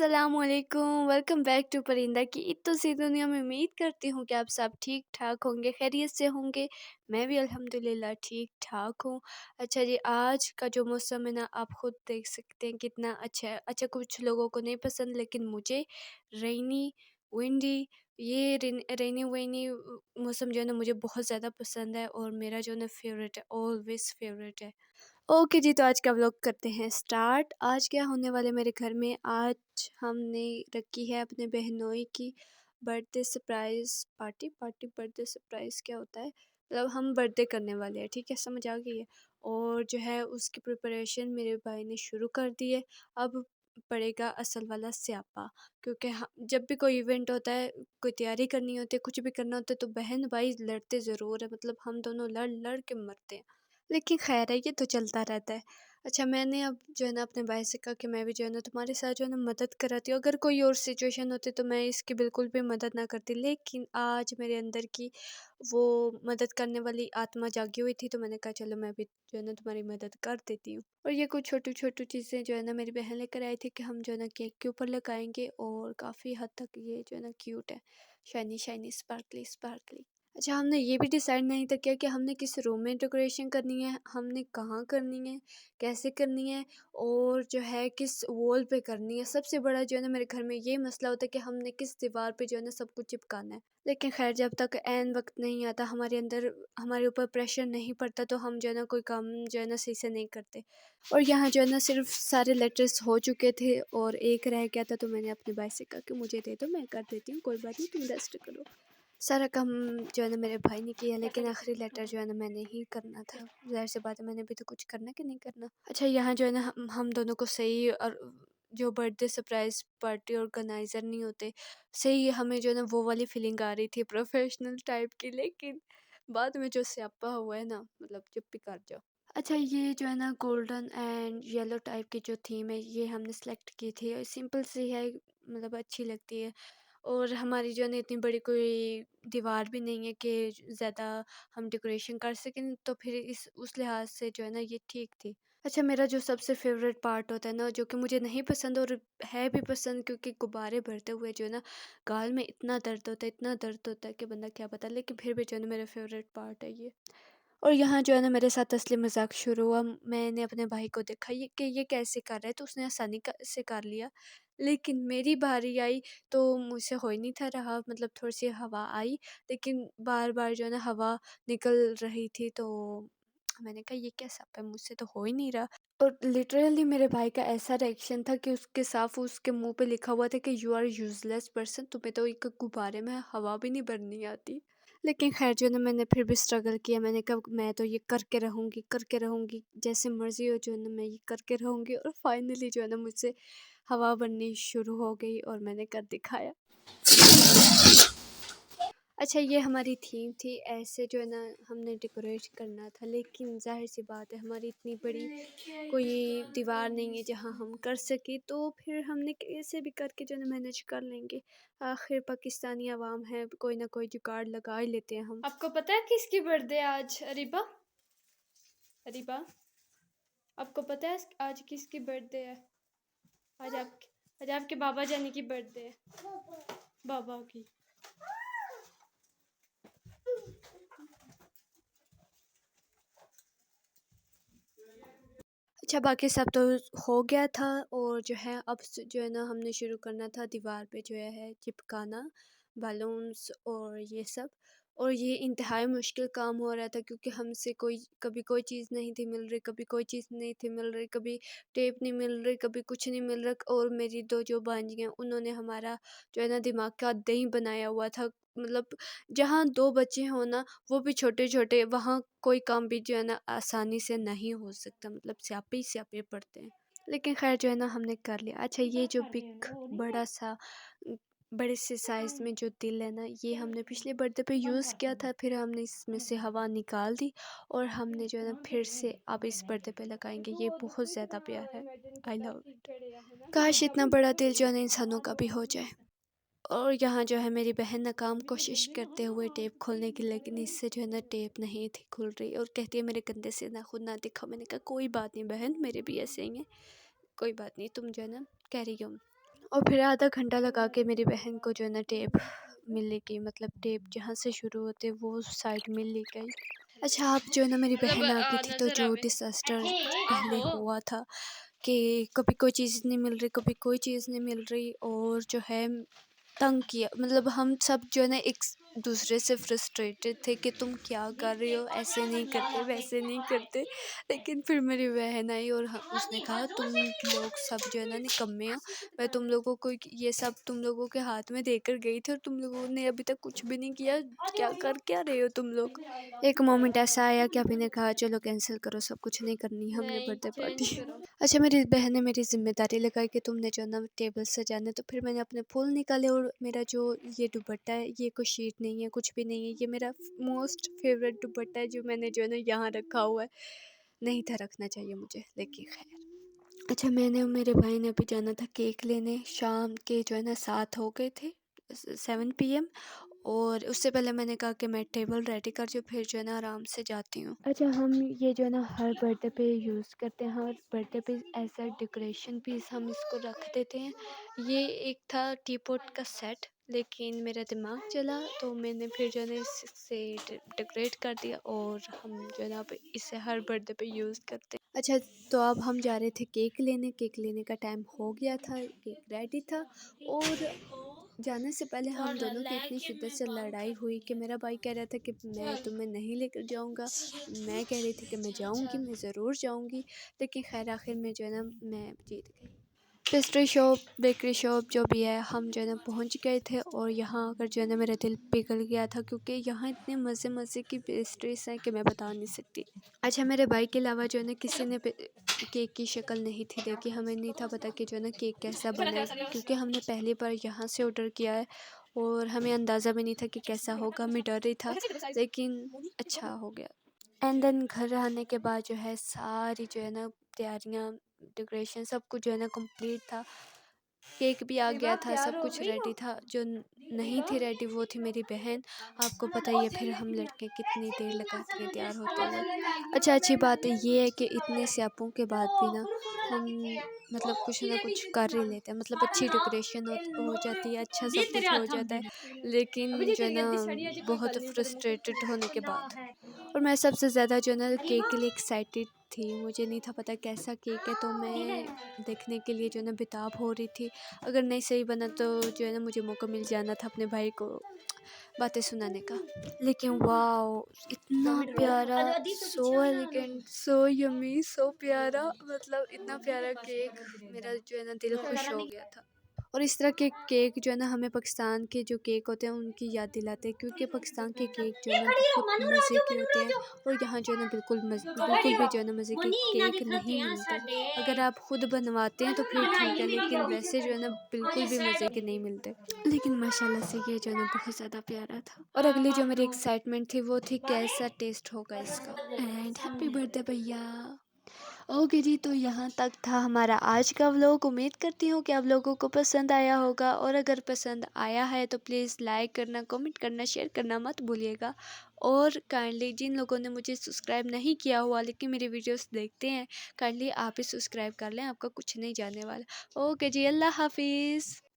अस्सलामुअलैकुम, welcome back to परिंदा की इत्तो सी दुनिया में। उम्मीद करती हूँ कि आप सब ठीक ठाक होंगे, खैरियत से होंगे। मैं भी अल्हम्दुलिल्लाह ठीक ठाक हूँ। अच्छा जी, आज का जो मौसम है ना, आप खुद देख सकते हैं कितना अच्छा है। अच्छा, कुछ लोगों को नहीं पसंद, लेकिन मुझे रेनी विंडी ये रेनी वेनी मौसम जो है ना, मुझे बहुत ज़्यादा पसंद है और मेरा जो है ना फेवरेट है, ऑलवेज फेवरेट है। ओके जी, तो आज का व्लॉग करते हैं स्टार्ट। आज क्या होने वाले मेरे घर में, आज हमने रखी है अपने बहनोई की birthday surprise party. Birthday surprise क्या होता है, मतलब हम बर्थडे करने वाले हैं, ठीक है, समझ आ गई है। और जो है उसकी प्रिपरेशन मेरे भाई ने शुरू कर दी है। अब पड़ेगा असल वाला स्यापा, क्योंकि जब भी कोई इवेंट होता है, कोई तैयारी करनी होती है, कुछ भी करना होता है, तो बहन भाई लड़ते ज़रूर है, मतलब हम दोनों लड़ लड़ के मरते हैं। लेकिन खैर है, ये तो चलता रहता है। अच्छा, मैंने अब जो है ना अपने भाई से कहा कि मैं भी जो है ना तुम्हारे साथ जो है ना मदद कराती हूँ। अगर कोई और सिचुएशन होती तो मैं इसकी बिल्कुल भी मदद ना करती, लेकिन आज मेरे अंदर की वो मदद करने वाली आत्मा जागी हुई थी, तो मैंने कहा चलो मैं भी जो है ना तुम्हारी मदद कर देती हूँ। और ये कुछ छोटी छोटी चीज़ें जो है ना मेरी बहन लेकर आई थी कि हम जो है ना केक के ऊपर लगाएंगे, और काफ़ी हद तक ये जो है ना क्यूट है, शाइनी शाइनी स्पार्कली स्पार्कली। अच्छा, हमने ये भी डिसाइड नहीं था किया कि हमने किस रूम में डेकोरेशन करनी है, हमने कहाँ करनी है, कैसे करनी है, और जो है किस वॉल पे करनी है। सबसे बड़ा जो है ना मेरे घर में ये मसला होता है कि हमने किस दीवार पे जो है ना सब कुछ चिपकाना है। लेकिन खैर, जब तक एन वक्त नहीं आता, हमारे अंदर हमारे ऊपर प्रेशर नहीं पड़ता, तो हम जो है ना कोई काम जो है ना सही से नहीं करते। और यहाँ जो है ना सिर्फ सारे लेटर्स हो चुके थे और एक रह गया था, तो मैंने अपने भाई से कहा कि मुझे दे दो, मैं कर देती हूँ, कोई बात नहीं, तुम रेस्ट करो। सारा काम जो है ना मेरे भाई ने किया, लेकिन आखिरी लेटर जो है ना मैंने ही करना था। ज़ाहिर सी बात है, मैंने भी तो कुछ करना कि नहीं करना। अच्छा, यहाँ जो है ना हम दोनों को सही, और जो बर्थडे सरप्राइज पार्टी ऑर्गेनाइज़र नहीं होते, सही हमें जो है ना वो वाली फीलिंग आ रही थी प्रोफेशनल टाइप की। लेकिन बाद में जो स्यापा हुआ है ना, मतलब चुप भी कर जाओ। अच्छा, ये जो है ना गोल्डन एंड येलो टाइप की जो थीम है, ये हमने सेलेक्ट की थी। सिंपल सी है, मतलब अच्छी लगती है। और हमारी जो है ना इतनी बड़ी कोई दीवार भी नहीं है कि ज़्यादा हम डेकोरेशन कर सकें, तो फिर इस उस लिहाज से जो है ना ये ठीक थी। अच्छा, मेरा जो सबसे फेवरेट पार्ट होता है ना, जो कि मुझे नहीं पसंद और है भी पसंद, क्योंकि गुब्बारे भरते हुए जो है ना गाल में इतना दर्द होता है, इतना दर्द होता है कि बंदा क्या बता, लेकिन फिर भी जो है ना मेरा फेवरेट पार्ट है ये। और यहाँ जो है ना मेरे साथ असली मजाक शुरू हुआ। मैंने अपने भाई को देखा कि ये कैसे कर रहा है, तो उसने आसानी से कर लिया। लेकिन मेरी बारी आई तो मुझसे हो ही नहीं था रहा, मतलब थोड़ी सी हवा आई, लेकिन बार बार जो है ना हवा निकल रही थी, तो मैंने कहा ये क्या सप है, मुझसे तो हो ही नहीं रहा। और लिटरली मेरे भाई का ऐसा रिएक्शन था कि उसके साफ उसके मुंह पे लिखा हुआ था कि यू आर यूजलेस पर्सन, तुम्हें तो एक गुब्बारे में हवा भी नहीं भरनी आती। लेकिन खैर जो है ना मैंने फिर भी स्ट्रगल किया। मैंने कहा मैं तो ये करके रहूँगी, जैसे मर्ज़ी हो जो है ना मैं ये करके रहूँगी। और फाइनली जो है ना मुझसे हवा बननी शुरू हो गई और मैंने कर दिखाया। अच्छा, ये हमारी थीम थी, ऐसे जो है ना हमने डेकोरेट करना था, लेकिन ज़ाहिर सी बात है हमारी इतनी बड़ी कोई दीवार नहीं है जहाँ हम कर सके, तो फिर हमने कैसे भी करके जो है ना मैनेज कर लेंगे। आखिर पाकिस्तानी आवाम है, कोई ना कोई जुगाड़ लगा ही लेते हैं हम। आपको पता है किसकी बर्थडे आज? अरीबा, अरीबा, आपको पता है आज किसकी बर्थडे है? आज आप आज आपके बाबा जानी की बर्थडे है, बाबा की। अच्छा, बाकी सब तो हो गया था, और जो है अब जो है ना हमने शुरू करना था दीवार पे जो है चिपकाना बलून्स और ये सब। और ये इंतहाई मुश्किल काम हो रहा था, क्योंकि हमसे कभी कोई चीज़ नहीं थी मिल रही, कभी कोई चीज़ नहीं थी मिल रही, कभी टेप नहीं मिल रही, कभी कुछ नहीं मिल रहा। और मेरी दो जो भांजियाँ, उन्होंने हमारा जो है ना दिमाग का दही बनाया हुआ था। मतलब जहाँ दो बच्चे हों ना, वो भी छोटे छोटे, वहाँ कोई काम भी जो है ना आसानी से नहीं हो सकता, मतलब स्यापे ही स्यापे पड़ते हैं। लेकिन खैर जो है ना हमने कर लिया। अच्छा, ये जो बिग बड़ा सा बड़े से साइज़ में जो दिल है ना, ये हमने पिछले बर्थडे पे यूज़ किया था, फिर हमने इसमें से हवा निकाल दी और हमने जो है ना फिर से अब इस बर्थडे पे लगाएंगे। ये बहुत ज़्यादा प्यार है, आई लव इट। काश इतना बड़ा दिल जो है ना इंसानों का भी हो जाए। और यहाँ जो है मेरी बहन नाकाम कोशिश करते हुए टेप खोलने की, लेकिन इससे जो है ना टेप नहीं थी खुल रही, और कहती है मेरे कंधे से ना खुद ना दिखा। मैंने कहा कोई बात नहीं बहन, मेरे भी ऐसे ही हैं, कोई बात नहीं, तुम जो है ना कैरी ऑन। और फिर आधा घंटा लगा के मेरी बहन को जो है ना टेप मिल गई, मतलब टेप जहाँ से शुरू होते वो साइड मिल ली गई। अच्छा, अब जो है ना मेरी बहन आ गई थी, तो जो डिसास्टर पहले हुआ था कि कभी कोई चीज़ नहीं मिल रही, कभी कोई चीज़ नहीं मिल रही, और जो है तंग किया, मतलब हम सब जो है ना एक दूसरे से फ्रस्ट्रेटेड थे कि तुम क्या कर रही हो, ऐसे नहीं करते, वैसे नहीं करते। लेकिन फिर मेरी बहन आई और उसने कहा तुम लोग सब जो है ना निकम्मे हो, मैं तुम लोगों को ये सब तुम लोगों के हाथ में देकर गई थी और तुम लोगों ने अभी तक कुछ भी नहीं किया, क्या कर क्या रहे हो तुम लोग। एक मोमेंट ऐसा आया कि अभी ने कहा चलो कैंसिल करो, सब कुछ नहीं करनी है हमने बर्थडे पार्टी। अच्छा, मेरी बहन ने मेरी जिम्मेदारी लगाई कि तुमने जो है ना टेबल सजाना, तो फिर मैंने अपने फूल निकाले, और मेरा जो ये दुपट्टा है, ये कोई शीट नहीं है, कुछ भी नहीं है, ये मेरा मोस्ट फेवरेट दुपट्टा है जो मैंने जो है ना यहाँ रखा हुआ है। नहीं था रखना चाहिए मुझे, लेकिन खैर। अच्छा, मैंने और मेरे भाई ने अभी जाना था केक लेने, शाम के जो है ना 7 हो गए थे, 7 PM। और उससे पहले मैंने कहा कि मैं टेबल रेडी कर जो, फिर जो है ना आराम से जाती हूँ। अच्छा, हम ये जो है ना हर बर्थडे पे यूज़ करते हैं, हर बर्थडे पे ऐसा डेकोरेशन पीस हम इसको रख देते हैं। ये एक था टी पॉट का सेट, लेकिन मेरा दिमाग चला तो मैंने फिर जो है ना इससे डेकोरेट कर दिया, और हम जो है ना अब इसे हर बर्थडे पे यूज़ करते हैं। अच्छा, तो अब हम जा रहे थे केक लेने का टाइम हो गया था, केक रेडी था, और जाने से पहले हम दोनों की इतनी शिद्दत से लड़ाई हुई कि मेरा भाई कह रहा था कि मैं तुम्हें नहीं लेकर जाऊंगा, मैं कह रही थी कि मैं जाऊंगी, मैं ज़रूर जाऊंगी। लेकिन खैर आखिर में जो है ना मैं जीत गई। पेस्ट्री शॉप, बेकरी शॉप जो भी है, हम जो है ना पहुँच गए थे, और यहाँ आकर जो है ना मेरा दिल पिघल गया था, क्योंकि यहाँ इतने मज़े मज़े की पेस्ट्रीज हैं कि मैं बता नहीं सकती। अच्छा, मेरे भाई के अलावा जो है ना किसी ने केक की शक्ल नहीं थी देखी, हमें नहीं था पता कि जो है ना केक कैसा बना है, क्योंकि हमने पहली बार यहाँ से ऑर्डर किया है, और हमें अंदाज़ा भी नहीं था कि कैसा होगा, हमें डर ही था, लेकिन अच्छा हो गया। एंड देन घर आने के बाद जो है सारी जो है ना तैयारियाँ, डेकोरेशन सब कुछ जो है ना कंप्लीट था, केक भी आ गया था, सब कुछ रेडी था। जो नहीं थी रेडी वो थी मेरी बहन। आपको पता ही है फिर हम लड़के कितनी देर लगाते हैं तैयार होते हुए। अच्छा, अच्छी बात ये है कि इतने स्यापों के बाद भी ना हम मतलब कुछ ना कुछ कर ही लेते हैं, मतलब अच्छी डेकोरेशन हो जाती है, अच्छा सब कुछ हो जाता है, लेकिन जो है ना बहुत फ्रस्ट्रेटेड होने के बाद। और मैं सबसे ज़्यादा जो है ना केक के लिए एक्साइटेड थी, मुझे नहीं था पता कैसा केक है, तो मैं देखने के लिए जो है ना बेताब हो रही थी। अगर नहीं सही बना तो जो है ना मुझे मौका मिल जाना था अपने भाई को बातें सुनाने का। लेकिन वाओ, इतना प्यारा, सो एलिगेंट, सो यमी, सो प्यारा, मतलब इतना प्यारा केक, मेरा जो है ना दिल खुश हो गया था। और इस तरह के केक जो है ना हमें पाकिस्तान के जो केक होते हैं उनकी याद दिलाते हैं, क्योंकि पाकिस्तान के केक जो है ना बहुत मज़े के होते हैं, और यहाँ जो है ना बिल्कुल भी जो है ना मज़े के केक नहीं मिलते। अगर आप खुद बनवाते हैं तो फिर ठीक है, लेकिन वैसे जो है ना बिल्कुल भी मज़े के नहीं मिलते। लेकिन माशाल्लाह से ये जो है ना बहुत ज़्यादा प्यारा था। और अगली जो मेरी एक्साइटमेंट थी वो थी कैसा टेस्ट होगा इसका। एंड हैप्पी बर्थडे भैया। ओके जी, तो यहाँ तक था हमारा आज का व्लॉग। उम्मीद करती हूँ कि आप लोगों को पसंद आया होगा, और अगर पसंद आया है तो प्लीज़ लाइक करना, कमेंट करना, शेयर करना मत भूलिएगा। और काइंडली जिन लोगों ने मुझे सब्सक्राइब नहीं किया हुआ लेकिन मेरी वीडियोस देखते हैं, काइंडली आप ही सब्सक्राइब कर लें, आपका कुछ नहीं जाने वाला। ओके जी, अल्लाह हाफिज़।